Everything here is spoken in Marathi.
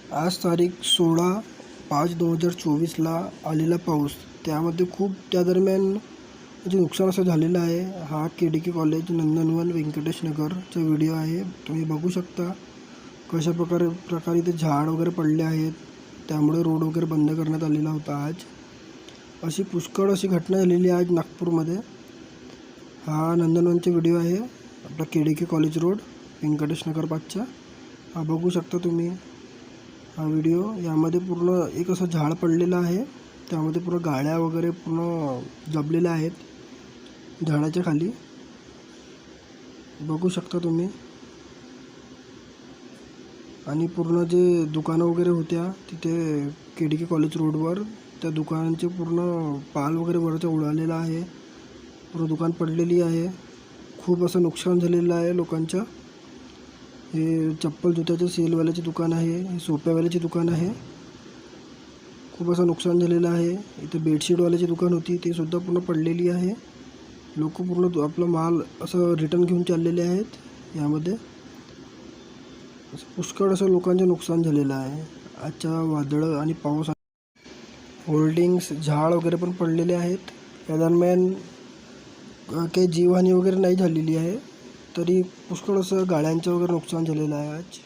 आज तारीख 16/5/2024ला आलेला पाऊस, त्यामध्ये खूप त्या दरम्यान जे नुकसान असं झालेलं आहे. हा KDK कॉलेज नंदनवन व्यंकटेश नगरचा व्हिडिओ आहे. तुम्ही बघू शकता कशा प्रकारे इथे झाड वगैरे पडले आहेत, त्यामुळे रोड वगैरे बंद करण्यात आलेला होता. आज अशी पुष्कळ अशी घटना झालेली आहे आज नागपूरमध्ये. हा नंदनवनचा व्हिडिओ आहे, आपला KDK college road Venkatesh Nagar 5चा. हा बघू शकता तुम्ही हा व्हिडिओ. यामध्ये पूर्ण एक असं झाड पडलेलं आहे, त्यामध्ये पूर्ण गाड्या वगैरे पूर्ण दबलेल्या आहेत झाडाच्या खाली, बघू शकता तुम्ही. आणि पूर्ण जे दुकानं वगैरे होत्या तिथे KDK कॉलेज रोडवर, त्या दुकानांचे पूर्ण पाल वगैरे वरचा उडालेला आहे, पूर्ण दुकान पडलेली आहे. खूप असं नुकसान झालेलं आहे लोकांचं. हे चप्पल जुत्याचं सेलवाल्याचे दुकान आहे, हे सोप्यावाल्याचे दुकान आहे. खूप असं नुकसान झालेलं आहे. इथे बेडशीटवाल्याची दुकान होती, ती सुद्धा पूर्ण पडलेली आहे. लोक पूर्ण आपला माल असं रिटर्न घेऊन चाललेले आहेत. यामध्ये पुष्कळ असं लोकांचं नुकसान झालेलं आहे आजच्या वादळ आणि पाऊस. होल्डिंग्स, झाड वगैरे पण पडलेले आहेत. या दरम्यान काही जीवहानी वगैरे नाही झालेली आहे, तरी पुष्कळ असं गाड्यांचं वगैरे नुकसान झालेलं आहे आज.